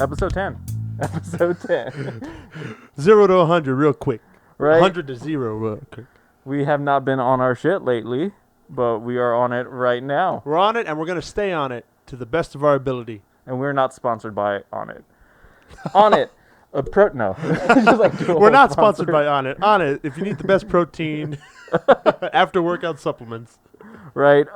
Episode 10. Episode 10. 0 to 100 real quick. Right? 100 to 0 real quick. We have not been on our shit lately, but we are on it right now. We're on it, and we're going to stay on it to the best of our ability. And we're not sponsored by On It. On It. No. Just like we're not sponsored by On It. On It, if you need the best protein after workout supplements. Right.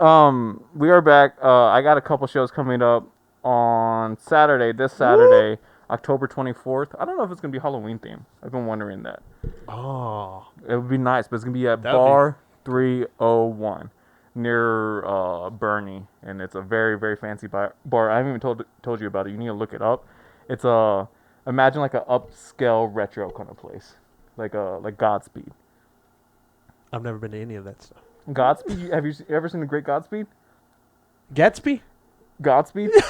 We are back. I got a couple shows coming up on Saturday, this Saturday, October 24th. I don't know if it's going to be Halloween themed. I've been wondering that. Oh. It would be nice, but it's going to be at Bar 301 near Bernie, and it's a very, very fancy bar. I haven't even told you about it. You need to look it up. It's imagine like an upscale retro kind of place, like Godspeed. I've never been to any of that stuff. Godspeed? Have you ever seen The Great Godspeed? Gatsby? Godspeed? Is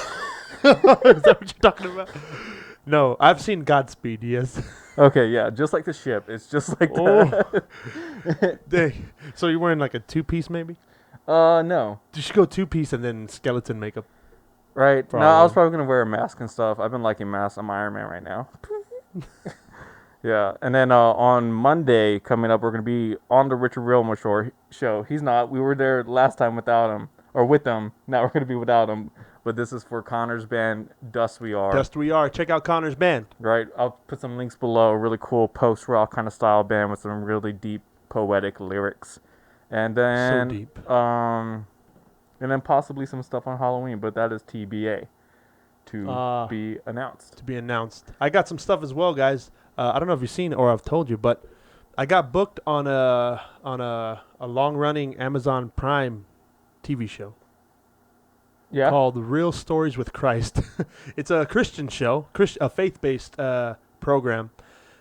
that what you're talking about? No, I've seen Godspeed, yes. Okay, yeah, just like the ship. It's just like that. So you're wearing like a two-piece maybe? No. You should go two-piece and then skeleton makeup. Right. Probably. No, I was probably going to wear a mask and stuff. I've been liking masks. I'm Iron Man right now. Yeah, and then on Monday coming up, we're going to be on the Richard Wilmore show. He's not. We were there last time without him, or with him. Now we're going to be without him. But this is for Connor's band, Dust We Are. Dust We Are. Check out Connor's band. Right. I'll put some links below. Really cool post-rock kind of style band with some really deep, poetic lyrics. And then, So deep. And then possibly some stuff on Halloween, but that is TBA. To be announced. To be announced. I got some stuff as well, guys. I don't know if you've seen it or I've told you, but I got booked on a long-running Amazon Prime TV show. Yeah. Called Real Stories with Christ. It's a Christian show, a faith-based program.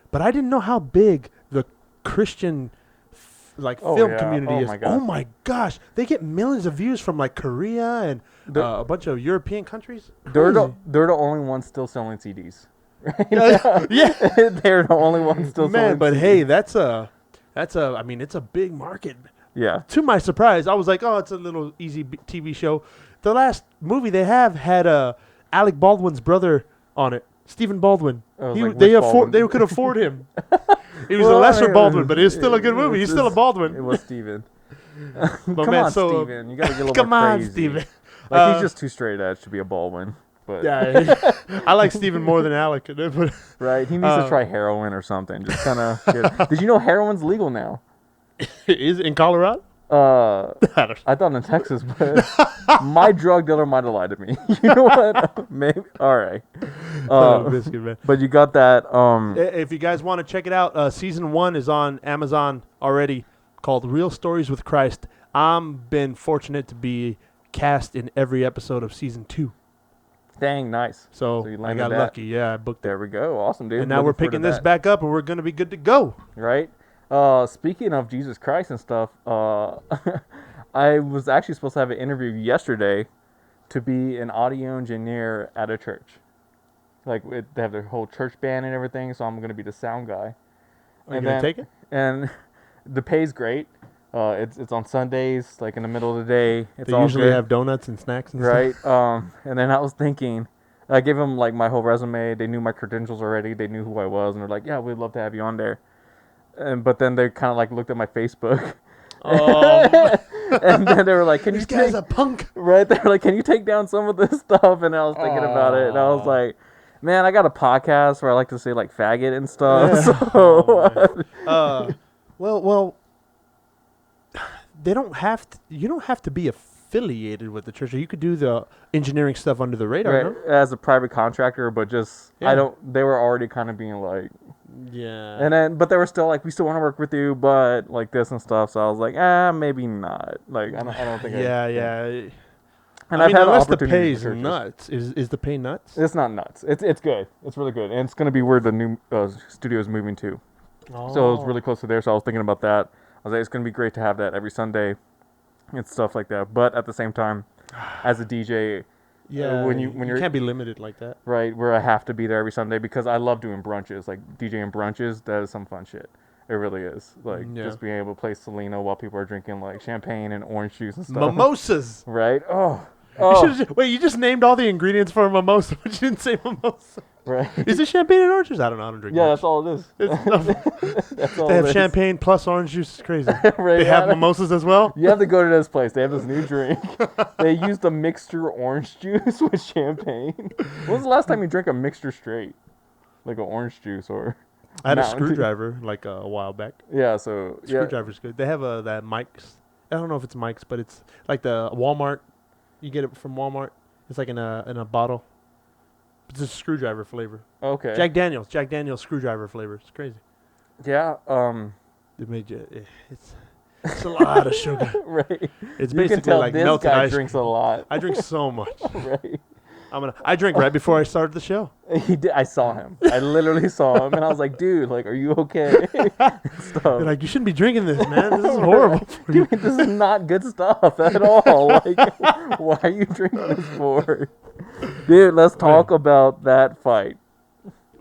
But I didn't know how big the Christian film community is. Oh my gosh. They get millions of views from like Korea and a bunch of European countries. They're the only ones still selling CDs. Yeah. They're the only ones still selling but CDs. hey, it's a big market. Yeah. To my surprise, I was like, oh, it's a little easy TV show. The last movie they had Alec Baldwin's brother on it, Stephen Baldwin. They could afford him. He was a lesser Baldwin, but it was still a good movie. He's still a Baldwin. It was Steven. Come on, Steven. You got to get a little come more on, crazy. Steven. Like, he's just too straight edge to be a Baldwin. But Yeah, I like Steven more than Alec. Right? He needs to try heroin or something. Just kind of. Did you know heroin's legal now? Is it in Colorado? I thought in Texas, but my drug dealer might have lied to me. You know what? Maybe. All right. Biscuit, man. But you got that. If you guys want to check it out, season 1 is on Amazon already, called Real Stories with Christ. I've been fortunate to be cast in every episode of season 2. Dang, nice. So you I got lucky. Yeah, I booked it. There we go. Awesome, dude. And now we're picking this back up, and we're going to be good to go. Right? Speaking of Jesus Christ and stuff, I was actually supposed to have an interview yesterday to be an audio engineer at a church. Like, they have their whole church band and everything, so I'm going to be the sound guy. Are you going to take it? And the pay's great. It's on Sundays, like in the middle of the day. It's they all usually good. have donuts and snacks and right? stuff. And then I was thinking, I gave them like my whole resume. They knew my credentials already. They knew who I was, and they're like, "Yeah, we'd love to have you on there." But then they kind of like looked at my Facebook. And then they were like, "Can you guy's a punk?" Right? They were like, "Can you take down some of this stuff?" And I was thinking about it, and I was like, "Man, I got a podcast where I like to say like faggot and stuff." Yeah. Well, they don't have to. You don't have to be affiliated with the church. You could do the engineering stuff under the radar, right? No? As a private contractor, but just Yeah. They were already kind of being like. Yeah. And then, but they were still like, we still want to work with you, but like this and stuff. So I was like, maybe not. Like, I don't think. Yeah. And I've had unless the pay is nuts. Is the pay nuts? It's not nuts. It's good. It's really good, and it's gonna be where the new studio is moving to. Oh. So it's really close to there. So I was thinking about that. I was like, it's gonna be great to have that every Sunday, and stuff like that. But at the same time, as a DJ. Yeah, when you can't be limited like that. Right, where I have to be there every Sunday because I love doing brunches, like DJing brunches. That is some fun shit. It really is. Like just being able to play Selena while people are drinking like champagne and orange juice and stuff. Mimosas. Right? Oh. You just named all the ingredients for a mimosa, but you didn't say mimosa. Right. Is it champagne and orange juice? I don't know. I don't drink. Yeah, much. that's all it is. That's all They it have is. champagne plus orange juice. It's crazy. Right, They have mimosas as well. You have to go to this place. They have this new drink. They use the mixture orange juice with champagne. When was the last time you drank a mixture straight? Like an orange juice or... I had a Mountain Dew? screwdriver like a while back. Yeah, so... Yeah. Screwdriver's good. They have that Mike's. I don't know if it's Mike's, but it's like the Walmart. You get it from Walmart. It's like in a bottle. It's a screwdriver flavor. Okay. Jack Daniel's screwdriver flavor. It's crazy. Yeah, They made you. It's a lot of sugar. right. It's You can basically tell like this melted guy ice. drinks a lot. I drink so much. Right. I drank right before I started the show. He did. I saw him. I literally saw him, and I was like, "Dude, like, are you okay?" Stuff. They're like, you shouldn't be drinking this, man. This is horrible for you. Dude, this is not good stuff at all. Like, why are you drinking this for? Dude, let's talk about that fight.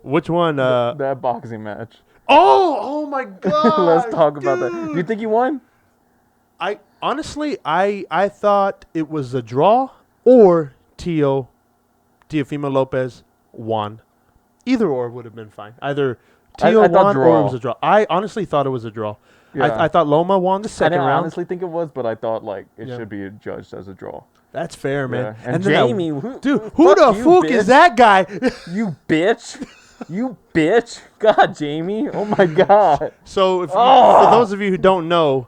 Which one? That boxing match. Oh my God. Let's talk about that. dude. Do you think he won? I honestly, I thought it was a draw or Teofimo Lopez won. Either or would have been fine. Either Teo I thought won draw. or it was a draw. I honestly thought it was a draw. Yeah. I thought Loma won the I second didn't round. honestly think it was, but I thought like it Yeah. should be judged as a draw. That's fair, man. Yeah. And then that- Jamie, dude, fuck who the you, fuck bitch. is that guy? You bitch. You bitch. God, Jamie. Oh my God. So, if Oh. for those of you who don't know,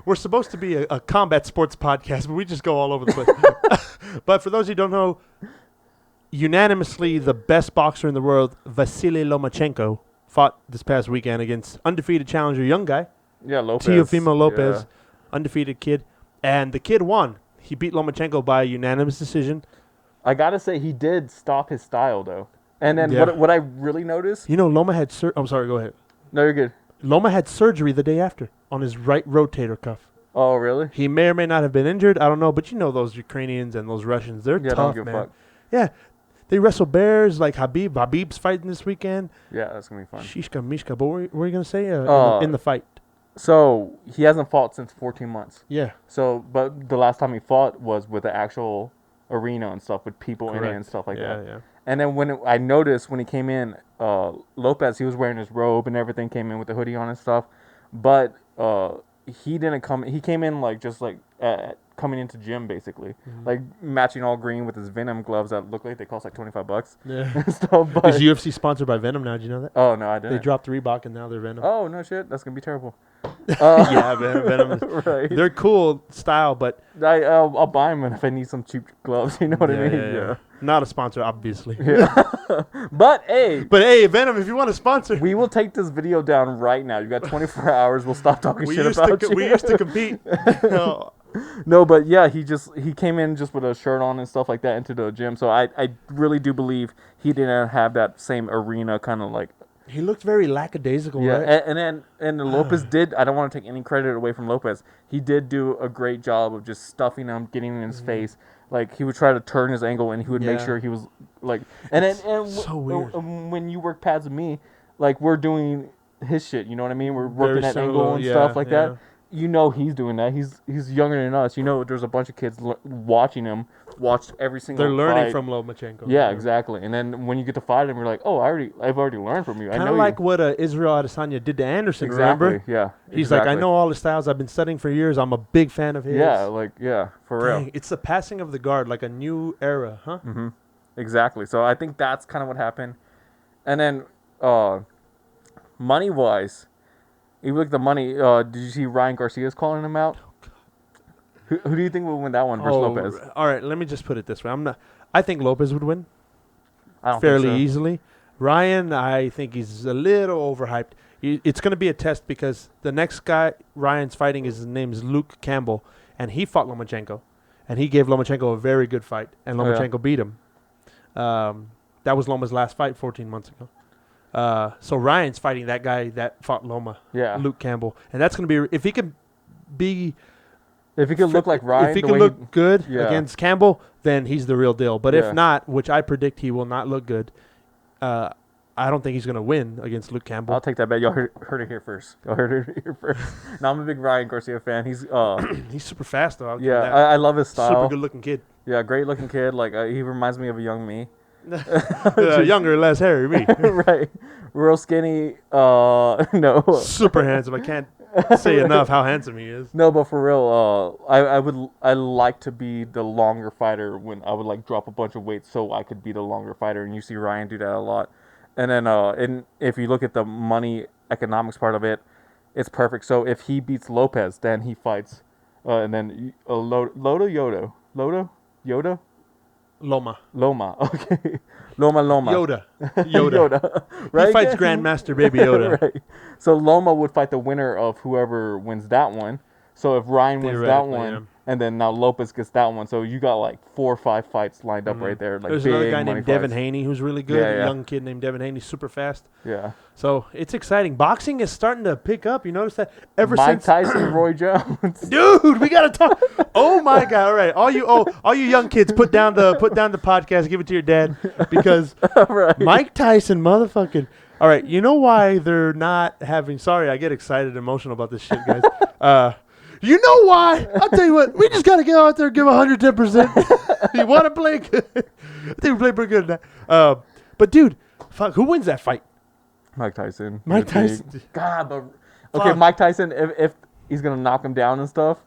we're supposed to be a combat sports podcast, but we just go all over the place. But for those who don't know, unanimously the best boxer in the world, Vasily Lomachenko, fought this past weekend against undefeated challenger, young guy, Yeah, Lopez. Teofimo Lopez, Yeah. undefeated kid. And the kid won. He beat Lomachenko by a unanimous decision. I gotta say, he did stop his style though. And then Yeah. what I really noticed. You know, Loma had I'm sorry, go ahead. No, you're good. Loma had surgery the day after on his right rotator cuff. Oh, really? He may or may not have been injured. I don't know, but you know those Ukrainians and those Russians, they're Yeah, tough, don't give man. a fuck. Yeah, they wrestle bears like Habib. Habib's fighting this weekend. Yeah, that's gonna be fun. Shishka Mishka. But what were you gonna say in the fight? So he hasn't fought since 14 months. Yeah, So, but the last time he fought was with the actual arena and stuff with people in it Correct. and stuff like yeah, that. yeah. And then I noticed when he came in, Lopez, he was wearing his robe and everything, came in with the hoodie on and stuff, but he didn't come. He came in like just like coming into gym basically, like matching all green with his Venom gloves that look like they cost like $25 Yeah. and stuff. But Is UFC sponsored by Venom now? Did you know that? oh no, I didn't. They dropped Reebok and now they're Venom. Oh no, shit, that's gonna be terrible. Yeah, Venom. Right. They're cool style, but I'll buy them if I need some cheap gloves. You know what I mean? yeah. Not a sponsor, obviously. But hey, But hey, Venom, if you want to sponsor, we will take this video down right now. You got 24 hours. We'll stop talking we shit used about to you. we used to compete. No. No, but yeah, he came in just with a shirt on and stuff like that into the gym. So I really do believe he didn't have that same arena kind of like. He looked very lackadaisical, Yeah, right? and Lopez did. I don't want to take any credit away from Lopez. He did do a great job of just stuffing him, getting in his face. Like he would try to turn his angle, and he would make Yeah. sure he was like. And then so weird. When you work pads with me, like we're doing his shit. You know what I mean? We're Very working that similar, angle and yeah, stuff like yeah. that. You know he's doing that. He's younger than us. You know there's a bunch of kids watching him. Watched every single. They're learning fight. from Lomachenko. Yeah, exactly. And then when you get to fight him, you're like, oh, I've already learned from you. I Kind know of like you. what Israel Adesanya did to Anderson, Exactly. remember? Yeah. He's like, I exactly. know all the styles. I've been studying for years. I'm a big fan of his. Yeah, for real. Dang, it's the passing of the guard, like a new era, huh? Mm-hmm. Exactly. So I think that's kind of what happened. And then, money wise, you look at the money. Did you see Ryan Garcia's calling him out? Who do you think will win that one versus Lopez? All right. Let me just put it this way. I think Lopez would win I don't fairly think so. easily. Ryan, I think he's a little overhyped. It's going to be a test because the next guy Ryan's fighting, his name is Luke Campbell, and he fought Lomachenko, and he gave Lomachenko a very good fight, and Oh, yeah. Lomachenko beat him. That was Loma's last fight 14 months ago. So Ryan's fighting that guy that fought Loma, Yeah. Luke Campbell, and that's going to be if he can be. If he could look like Ryan, If he the can way look good yeah. against Campbell, then he's the real deal. But Yeah. if not, which I predict he will not look good, I don't think he's going to win against Luke Campbell. I'll take that bet. Y'all heard it here first. Y'all heard it here first. Now I'm a big Ryan Garcia fan. He's He's super fast, though. I'll give yeah, him that. I love his style. Super good looking kid. Yeah, great looking kid. Like he reminds me of a young me. Younger, less hairy, me. Right. Real skinny. No. Super handsome. I can't say enough how handsome he is. No, but for real, I like to be the longer fighter when I would like drop a bunch of weight so I could be the longer fighter, and you see Ryan do that a lot. And then and if you look at the money economics part of it, it's perfect. So if he beats Lopez, then he fights, and then Yoda, Loma. okay, Loma, Yoda. Yoda, right? He fights Grandmaster Baby Yoda. Right. So Loma would fight the winner of whoever wins that one. So if Ryan wins that one, and then now Lopez gets that one, so you got like 4 or 5 fights lined up right there. Like there's big another guy money named Devin fights. Haney who's really good. Yeah, A young kid named Devin Haney, super fast. Yeah. So it's exciting. Boxing is starting to pick up. You notice that Mike Tyson, Roy Jones. Dude, we gotta talk. Oh my God! All right, all you young kids, put down the podcast, give it to your dad, because Right. Mike Tyson, motherfucking. All right, you know why they're not having? Sorry, I get excited, and emotional about this shit, guys. You know why? I'll tell you what. We just gotta go out there and give 110%. You want to play good? I think we played pretty good. But dude, fuck, who wins that fight? Mike Tyson. Mike Tyson. God, but okay, Fuck. Mike Tyson. If he's gonna knock him down and stuff,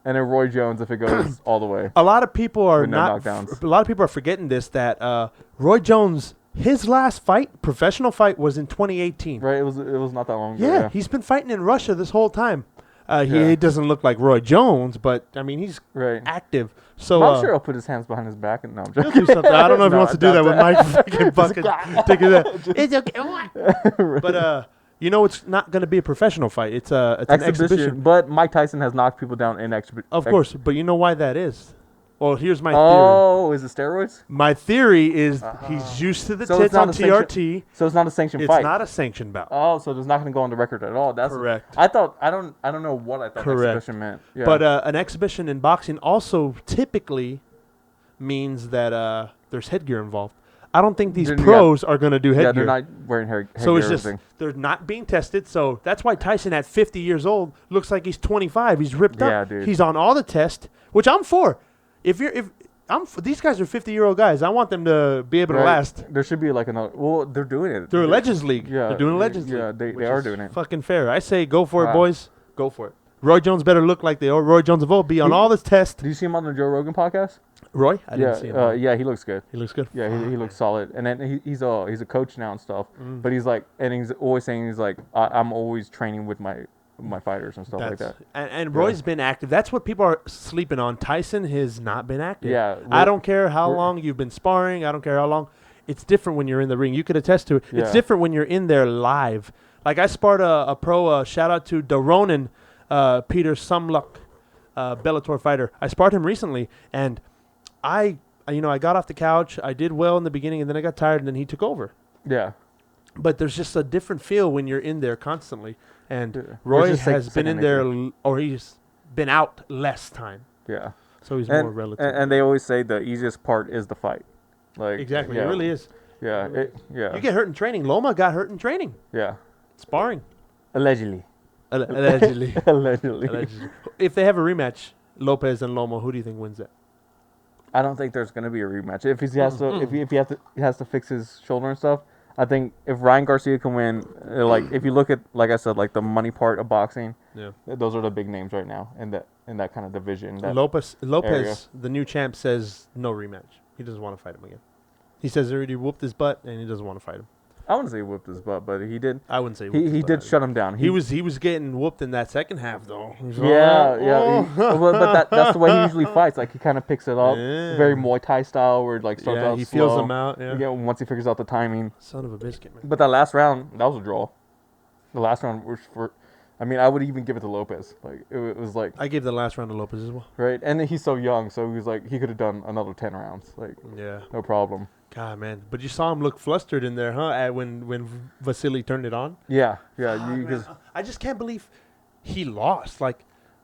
and then Roy Jones if it goes all the way. A lot of people are With no not. knockdowns. A lot of people are forgetting this. That Roy Jones, his last fight, professional fight, was in 2018. Right. It was not that long ago. Yeah, he's been fighting in Russia this whole time. Yeah. He doesn't look like Roy Jones, but I mean he's Right. active. So I'm sure he'll put his hands behind his back and no. I'm he'll joking. do something. I don't know if he No, wants to do that with Mike fucking bucket. Taking that. It's okay. Right. But you know, it's not going to be a professional fight. It's an exhibition. But Mike Tyson has knocked people down in exhibition. Of course, but you know why that is? Well, here's my theory. Oh, is it steroids? My theory is he's used to the So tits it's not on a sanction- TRT. So it's not a sanctioned It's fight. not a sanctioned bout. Oh, so there's not going to go on the record at all. That's Correct. I don't know what I thought Correct. exhibition meant. Yeah. But an exhibition in boxing also typically means that there's headgear involved. I don't think these Then you pros are going to do headgear. yeah, they're not wearing hair. So it's headgear or just anything. they're not being tested. So that's why Tyson at 50 years old looks like he's 25. He's ripped Yeah, up. dude. He's on all the tests, which I'm for. These guys are 50-year-old guys. I want them to be able to Right. last. There should be like another. Well, they're doing it. They're a Legends League. Yeah, They're doing a Legends yeah, League. they which are is doing it. Fucking fair. I say go for it, Wow. boys. Go for it. Roy Jones better look like Roy Jones of old. Be on all this test. Do you see him on the Joe Rogan podcast? Roy? I yeah, didn't see him. yeah, he looks good. He looks good. Yeah, he looks solid. And then he's a coach now and stuff. Mm. But he's like, and he's always saying he's like, I'm always training with my fighters and stuff like that. And Roy's been active. That's what people are sleeping on. Tyson has not been active. Yeah, I don't care how long you've been sparring. I don't care how long. It's different when you're in the ring. You could attest to it. Yeah. It's different when you're in there live. Like I sparred a pro. Shout out to Daronin, Peter Sumluck, Bellator fighter. I sparred him recently, and I got off the couch. I did well in the beginning, and then I got tired, and then he took over. Yeah. But there's just a different feel when you're in there constantly. And Yeah. Roy It's just has like been in second there, nature. or he's been out less time. Yeah. So he's And, more relative. and they always say the easiest part is the fight. Like Exactly. Yeah, It really is. Yeah. Yeah. You get hurt in training. Loma got hurt in training. Yeah. Sparring. Allegedly. Allegedly. Allegedly. Allegedly. If they have a rematch, Lopez and Loma, who do you think wins that? I don't think there's gonna be a rematch. If he has to, if he has to fix his shoulder and stuff, I think if Ryan Garcia can win, like if you look at, like I said, like the money part of boxing, Yeah. those are the big names right now in that kind of division. That Lopez, area. the new champ, says no rematch. He doesn't want to fight him again. He says he already whooped his butt, and he doesn't want to fight him. I wouldn't say he whooped his butt, but he did. I wouldn't say whooped his He butt did either. shut him down. He was getting whooped in that second half though. Yeah, yeah. But that's the way he usually fights. Like he kind of picks it up, Yeah. very Muay Thai style, where it like starts Yeah, out he slow. feels them out. Yeah. Again, once he figures out the timing. Son of a biscuit, man. But that last round, that was a draw. The last round was for. I mean, I would even give it to Lopez. Like it was like I gave the last round to Lopez as well. right, and then he's so young, so he was like he could have done another 10 rounds, like Yeah. no problem. God, man. But you saw him look flustered in there, huh? When Vasily turned it on. Yeah, yeah. God, You man, because I just can't believe he lost. Like,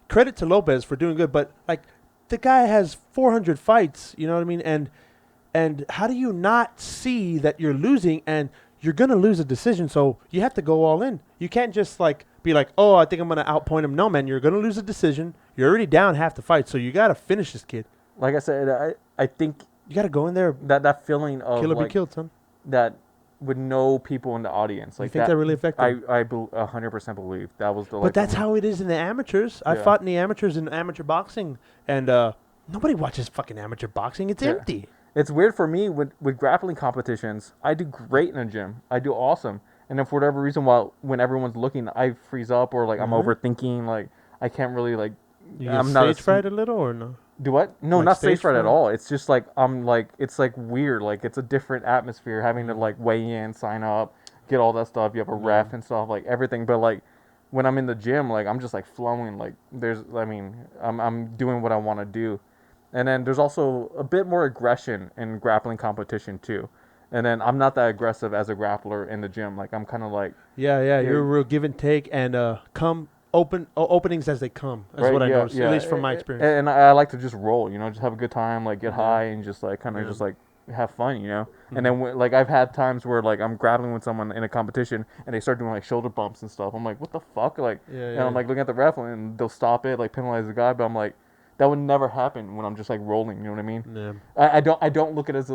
credit to Lopez for doing good, but like the guy has 400 fights. You know what I mean? And how do you not see that you're losing and you're gonna lose a decision? So you have to go all in. You can't just like be like, oh, I think I'm gonna outpoint him. No, man, you're gonna lose a decision. You're already down half the fight, so you gotta finish this kid. like I said, I think You got to go in there, that feeling of kill or like be killed, son. that with no people in the audience. Like You think that really affected? I 100% believe that was the. But that's how it is in the amateurs. I fought in the amateurs in amateur boxing, and nobody watches fucking amateur boxing. It's empty. It's weird for me with grappling competitions. I do great in the gym. I do awesome. And then for whatever reason, when everyone's looking, I freeze up or like I'm overthinking. Like I can't really like. You get stage fright a little or no? Do what? No, Like not stage stage fright fright? at all. It's just like I'm like it's like weird. Like it's a different atmosphere having to like weigh in, sign up, get all that stuff. You have a ref and stuff like everything. But like when I'm in the gym, like I'm just like flowing. Like I'm doing what I want to do. And then there's also a bit more aggression in grappling competition too. And then I'm not that aggressive as a grappler in the gym. Like I'm kind of like You're a real give and take and openings as they come. That's what I noticed, at least from my experience. And I like to just roll, just have a good time, like get high and just like kind of just like have fun, And then like I've had times where like I'm grappling with someone in a competition and they start doing like shoulder bumps and stuff. I'm like, what the fuck? Like, and I'm like looking at the ref and they'll stop it, like penalize the guy, but I'm like, that would never happen when I'm just like rolling. You know what I mean? Yeah. I don't look at it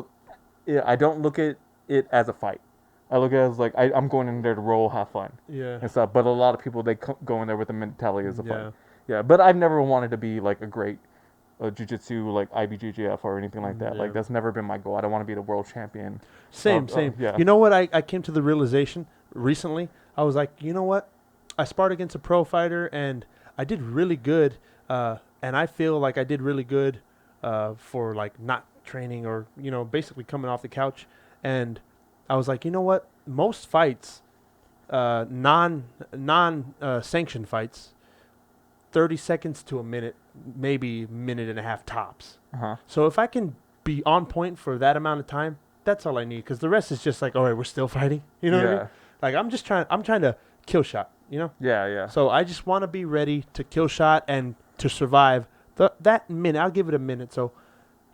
as a fight. I look at it as like I'm going in there to roll, have fun, and stuff. But a lot of people they go in there with the mentality as a fight. Yeah. But I've never wanted to be like a great jiu-jitsu like IBJJF or anything like that. Like that's never been my goal. I don't want to be the world champion. Same. Yeah. You know what? I came to the realization recently. I was like, you know what? I sparred against a pro fighter and I did really good. And I feel like I did really good for like not training or basically coming off the couch. And I was like, you know what? Most fights, non sanctioned fights, 30 seconds to a minute, maybe minute and a half tops. So if I can be on point for that amount of time, that's all I need. Because the rest is just like, all right, we're still fighting. You know what I mean? Like I'm trying to kill shot. Yeah. So I just want to be ready to kill shot and to survive that minute. I'll give it a minute. So,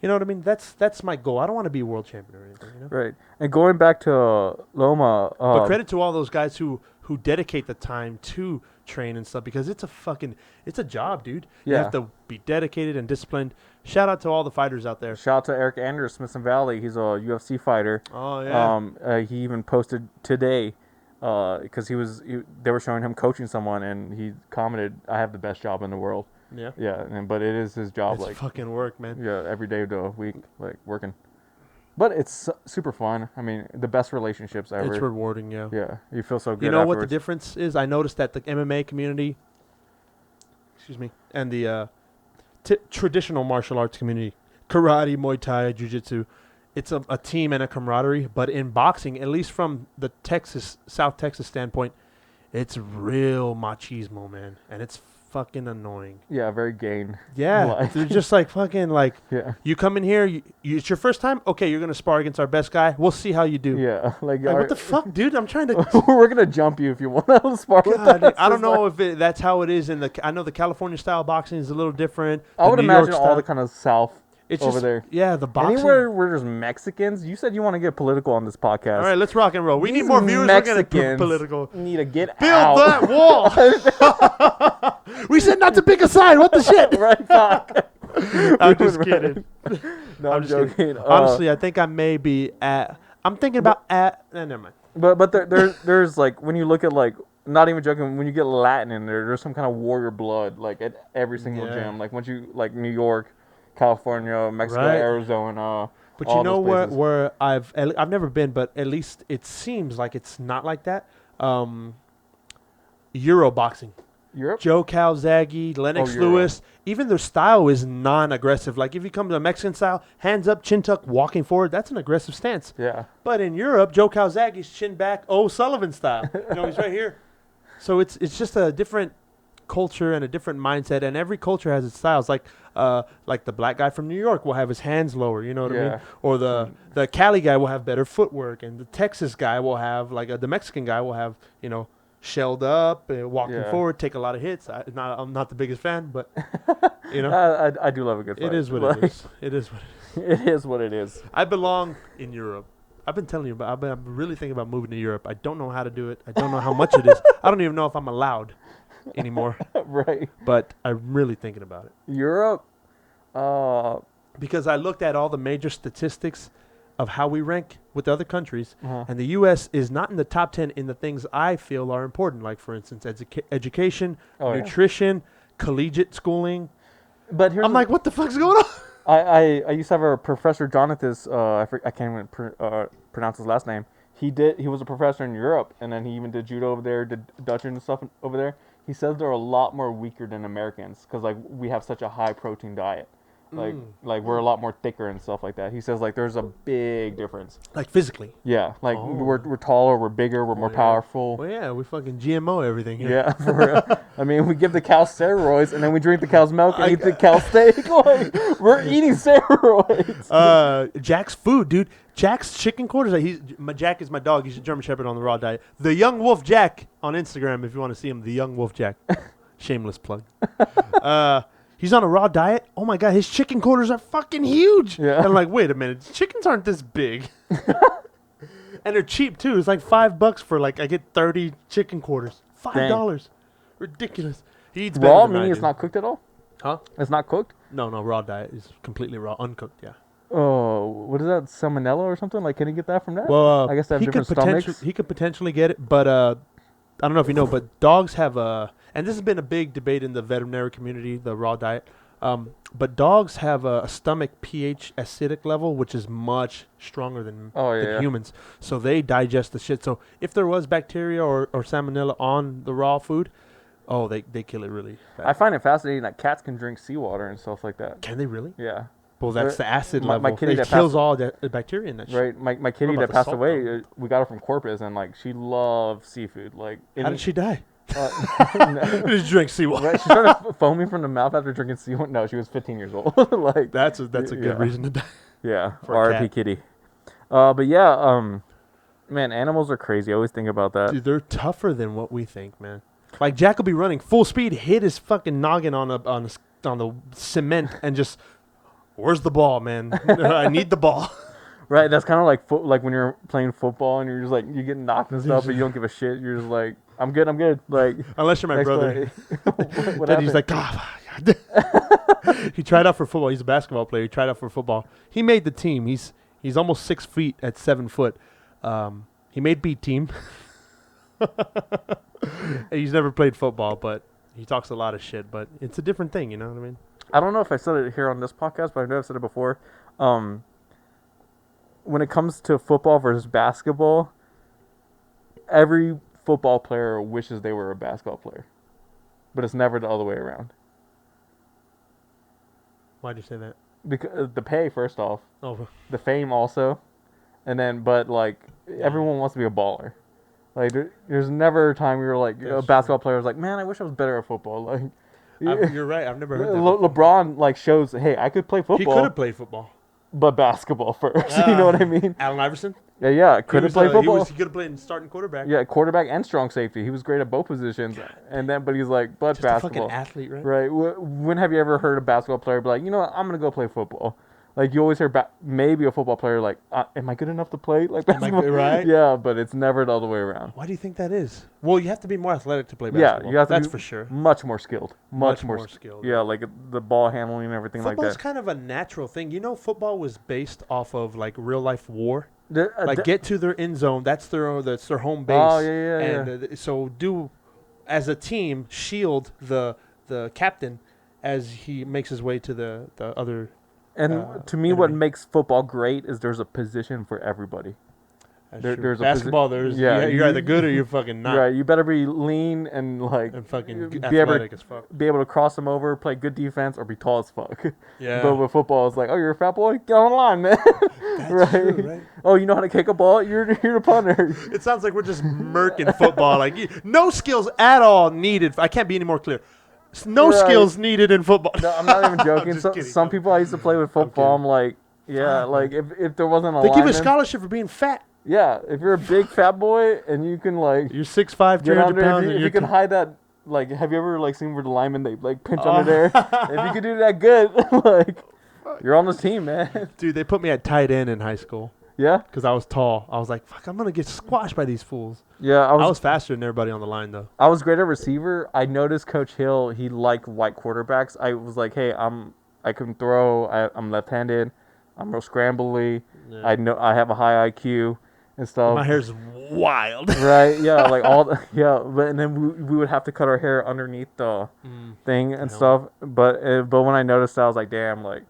you know what I mean? That's my goal. I don't want to be a world champion or anything. Right. And going back to Loma. But credit to all those guys who dedicate the time to train and stuff because it's a job, dude. You have to be dedicated and disciplined. Shout out to all the fighters out there. Shout out to Eric Anders, Smith and Valley. He's a UFC fighter. Oh yeah. He even posted today. Because they were showing him coaching someone, and he commented, "I have the best job in the world." Yeah, but it is his job. It's like fucking work, man. Yeah, every day of the week, like working. But it's super fun. I mean, the best relationships ever. It's rewarding, yeah. Yeah, you feel so good. You know afterwards. what the difference is? I noticed that the MMA community, and the traditional martial arts community, karate, Muay Thai, Jiu-Jitsu, it's a team and a camaraderie. But in boxing, at least from the South Texas standpoint, it's real machismo, man. And it's fucking annoying. Yeah, very gain. Yeah, they're just like fucking like, you come in here, it's your first time? Okay, you're going to spar against our best guy. We'll see how you do. Yeah. Like what the fuck, dude? I'm trying to... We're going to jump you if you want to spar with us. I don't know if that's how it is I know the California style boxing is a little different. I would imagine all the kind of South it's over just, there. Yeah, the boxing. Anywhere where there's Mexicans, you said you want to get political on this podcast. All right, let's rock and roll. We need more viewers. We're going to get political. Need to get Build out. that wall. We said not to pick a side. What the shit? Right, fuck. I'm just kidding. No, I'm joking. Kidding. Honestly, I think I may be I'm thinking about never mind. But there's like, when you look at like, not even joking, when you get Latin in there's some kind of warrior blood, like at every single gym. Like once you, like New York, California, Mexico, Arizona. But you know where I've never been, but at least it seems like it's not like that. Euro boxing. Europe? Joe Calzaghe, Lennox Lewis, even their style is non-aggressive. Like if you come to the Mexican style, hands up, chin tuck, walking forward, that's an aggressive stance. Yeah. But in Europe, Joe Calzaghe's chin back, O'Sullivan style. He's right here. So it's just a different culture and a different mindset, and every culture has its styles. Like the black guy from New York will have his hands lower, you know what I mean? Or the Cali guy will have better footwork, and the Texas guy will have, like the Mexican guy will have, shelled up, walking forward, take a lot of hits. I'm not the biggest fan, but I do love a good fight. It is what it is. It is what it is. It is what it is. I belong in Europe. I've been telling you about. I'm really thinking about moving to Europe. I don't know how to do it. I don't know how much it is. I don't even know if I'm allowed anymore. Right. But I'm really thinking about it. Europe. because I looked at all the major statistics of how we rank with other countries, and the U.S. is not in the top 10 in the things I feel are important, like, for instance, education, nutrition, collegiate schooling. But I'm like, what the fuck's going on? I used to have a professor, Jonathan, I can't even pronounce his last name. He was a professor in Europe, and then he even did judo over there, did Dutch and stuff over there. He says they're a lot more weaker than Americans because, like, we have such a high protein diet. Like we're a lot more thicker and stuff like that. He says, like, there's a big difference. Like physically? Yeah. Like, we're taller, we're bigger, we're more powerful. Well, yeah, we fucking GMO everything here. Yeah, for real. I mean, we give the cow steroids, and then we drink the cow's milk and eat the cow's steak. Like, we're eating steroids. Jack's food, dude. Jack's chicken quarters. Jack is my dog. He's a German Shepherd on the raw diet. The Young Wolf Jack on Instagram if you want to see him. The Young Wolf Jack. Shameless plug. He's on a raw diet. Oh my god, his chicken quarters are fucking huge. Yeah. And I'm like, wait a minute, chickens aren't this big. And they're cheap too. It's like $5 for, like, I get 30 chicken quarters. $5. Ridiculous. He eats raw, meaning it's not cooked at all? Huh? It's not cooked? No, raw diet is completely raw, uncooked, yeah. Oh, what is that? Salmonella or something? Like, can he get that from that? Well, I guess they have different stomachs. He could potentially get it, but I don't know if you know, but dogs have and this has been a big debate in the veterinary community, the raw diet. But dogs have a stomach pH acidic level, which is much stronger than humans. So they digest the shit. So if there was bacteria or salmonella on the raw food, they kill it really fast. I find it fascinating that cats can drink seawater and stuff like that. Can they really? Yeah. Well, that's the acid level. My kitty it kills all the bacteria in that shit. Right. My kitty that passed away, we got her from Corpus, and, like, she loves seafood. Like, how did she die? No. Just drink seawater. Right, she started foaming from the mouth after drinking seawater. No, she was 15 years old. Like, that's a good reason to die. Yeah, R.I.P. kitty. But yeah, man, animals are crazy. I always think about that. Dude, they're tougher than what we think, man. Like, Jack will be running full speed, hit his fucking noggin on the cement, and just, where's the ball, man? I need the ball. Right, that's kind of like when you're playing football and you're just like, you get knocked and stuff, but you don't give a shit. You're just like, I'm good. Like, unless you're my brother. What Then he's like, he tried out for football. He's a basketball player. He tried out for football. He made the team. He's almost 6 feet at 7 foot. He made B team. He's never played football, but he talks a lot of shit. But it's a different thing, you know what I mean? I don't know if I said it here on this podcast, but I know I've said it before. When it comes to football versus basketball, every football player wishes they were a basketball player, but it's never the other way around. Why'd you say that? Because the pay, first off, the fame also, and then everyone wants to be a baller. Like, there's never a time where you're like, a basketball player is like, man, I wish I was better at football. Like, you're right. I've never heard that. LeBron like shows, hey, I could play football. He could have played football. But basketball first, you know what I mean? Allen Iverson? Yeah, could have played football. He could have played starting quarterback. Yeah, quarterback and strong safety. He was great at both positions. But he's like, just basketball. A fucking athlete, right? Right. When have you ever heard a basketball player be like, you know what, I'm going to go play football? Like, you always hear maybe a football player like, am I good enough to play like basketball? Right? Yeah, but it's never the other way around. Why do you think that is? Well, you have to be more athletic to play basketball. Yeah, you have to that's for sure. Much more skilled. Much more skilled. Yeah, Yeah, like the ball handling and everything like that. Football's kind of a natural thing. You know, football was based off of, like, real life war. Get to their end zone. That's their home base. Oh, yeah. And so as a team, shield the captain as he makes his way to the other. And to me, what makes football great is there's a position for everybody. There's basketball. You're either good or you're fucking not. Right, you better be lean and fucking athletic as fuck. Be able to cross them over, play good defense, or be tall as fuck. Yeah. But with football, it's like, oh, you're a fat boy, get on the line, man. That's true, right? Oh, you know how to kick a ball? You're the punter. It sounds like we're just murking football. Like, no skills at all needed. I can't be any more clear. No skills needed in football. No, I'm not even joking. Some people I used to play with football, I'm like, like if there wasn't a they give a scholarship for being fat. Yeah, if you're a big fat boy and you can you're 6'5", 300 pounds, if you can hide that, like, have you ever seen where the linemen they pinch under there? If you can do that good, you're on this team, man. Dude, they put me at tight end in high school. Yeah, because I was tall. I was like, fuck, I'm gonna get squashed by these fools. Yeah, I was faster than everybody on the line though. I was great at receiver. I noticed Coach Hill, he liked white quarterbacks. I was like, hey, I'm I can throw. I'm left-handed. I'm real scrambly. Yeah. I know I have a high IQ and stuff. My hair's wild. Right? Yeah, like but and then we would have to cut our hair underneath the thing and stuff. But when I noticed that, I was like, damn, like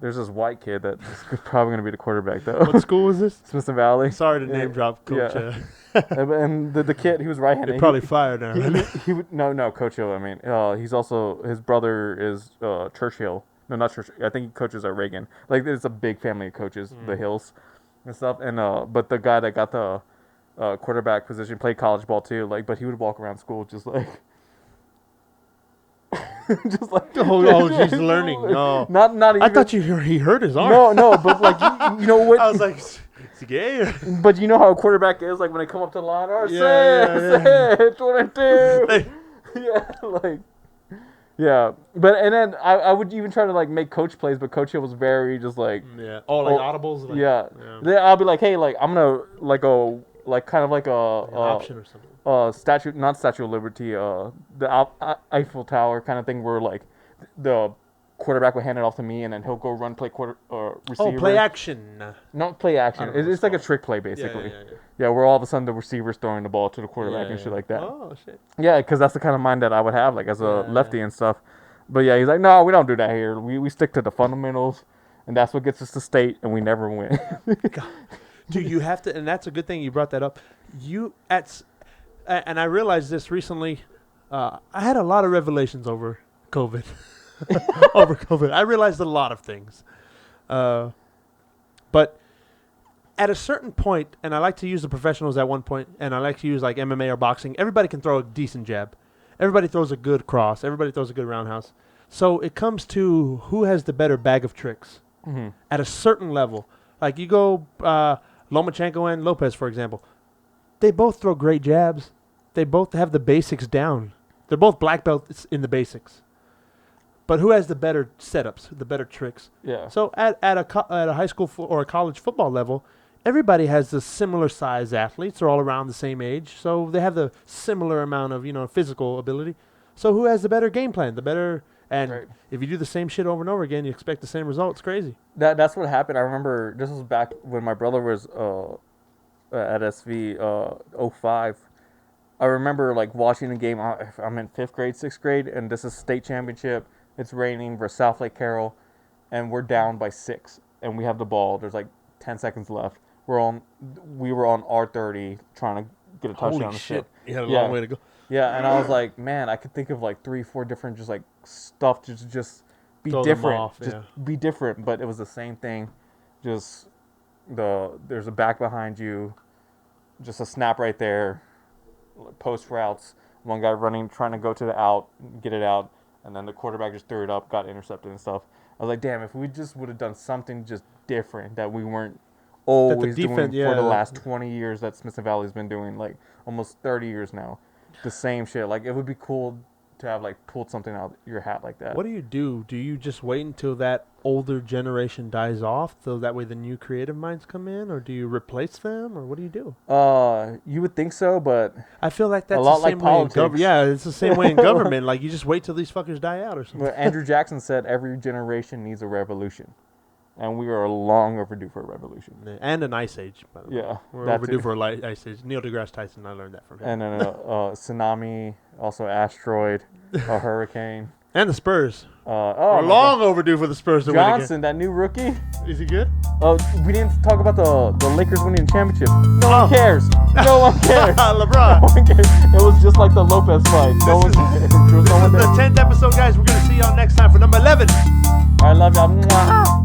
there's this white kid that's probably gonna be the quarterback though. What school was this? Smith Valley. Sorry to name drop Coach. Yeah. And the kid, he was right-handed. They probably fired him. He would no Coach Hill. I mean, he's also his brother is Churchill. No, not Churchill. I think he coaches at Reagan. Like it's a big family of coaches, the Hills, and stuff. And but the guy that got the quarterback position played college ball too. Like, but he would walk around school just like. Just like he's learning. No, not even. I thought he hurt his arm. No, but like you know what? I was like, is he gay? But you know how a quarterback is like when they come up to the line. Say it, 22. Yeah. But and then I would even try to like make coach plays, but Coach Hill was very just like audibles. Like, yeah. I'll be like, hey, like I'm gonna like kind of like a option or something. Not Statue of Liberty, the Eiffel Tower kind of thing, where like the quarterback would hand it off to me, and then he'll go run play receiver. Oh, play action. Not play action. It's like a trick play, basically. Yeah, where all of a sudden the receiver's throwing the ball to the quarterback and shit like that. Oh, shit. Yeah, because that's the kind of mind that I would have, like as a lefty and stuff. But yeah, he's like, no, we don't do that here. We stick to the fundamentals, and that's what gets us to state, and we never win. Dude, you have to, and that's a good thing you brought that up. And I realized this recently. I had a lot of revelations over COVID. I realized a lot of things. But at a certain point, and I like to use the professionals at one point, and I like to use like MMA or boxing, everybody can throw a decent jab. Everybody throws a good cross. Everybody throws a good roundhouse. So it comes to who has the better bag of tricks at a certain level. Like you go Lomachenko and Lopez, for example. They both throw great jabs. They both have the basics down. They're both black belts in the basics. But who has the better setups, the better tricks? Yeah. So at a high school or a college football level, everybody has the similar size athletes. They're all around the same age, so they have the similar amount of physical ability. So who has the better game plan? The better, and if you do the same shit over and over again, you expect the same result. It's crazy. That's what happened. I remember this was back when my brother was at SV 05. I remember like watching the game. I'm in 5th grade, 6th grade, and this is state championship. It's raining versus South Lake Carroll, and we're down by 6, and we have the ball. There's like 10 seconds left. We were on R30 trying to get a touchdown. Holy shit! You had a long long way to go. Yeah, and I was like, man, I could think of like 3-4 different just like stuff to just be throw different, off, be different. But it was the same thing. Just there's a back behind you, just a snap right there, post routes. One guy running, trying to go to the out, get it out. And then the quarterback just threw it up, got intercepted and stuff. I was like, damn, if we just would have done something just different that we weren't always doing for the last 20 years that Smith Valley's been doing, like almost 30 years now, the same shit. Like, it would be cool to have, like, pulled something out of your hat like that. What do you do? Do you just wait until that older generation dies off so that way the new creative minds come in? Or do you replace them? Or what do you do? You would think so, but I feel like that's the same way in government. Yeah, it's the same way in government. Like, you just wait till these fuckers die out or something. But Andrew Jackson said every generation needs a revolution. And we are long overdue for a revolution. And an ice age, by the way. Yeah. We're overdue for a ice age. Neil deGrasse Tyson, I learned that from him. And then tsunami, also asteroid, a hurricane. And the Spurs. We're long overdue for the Spurs to win again. Johnson, that new rookie. Is he good? We didn't talk about the Lakers winning the championship. No one cares. No one cares. LeBron. No one cares. It was just like the Lopez fight. There was no one there. The 10th episode, guys. We're going to see y'all next time for number 11. I love y'all. Mwah.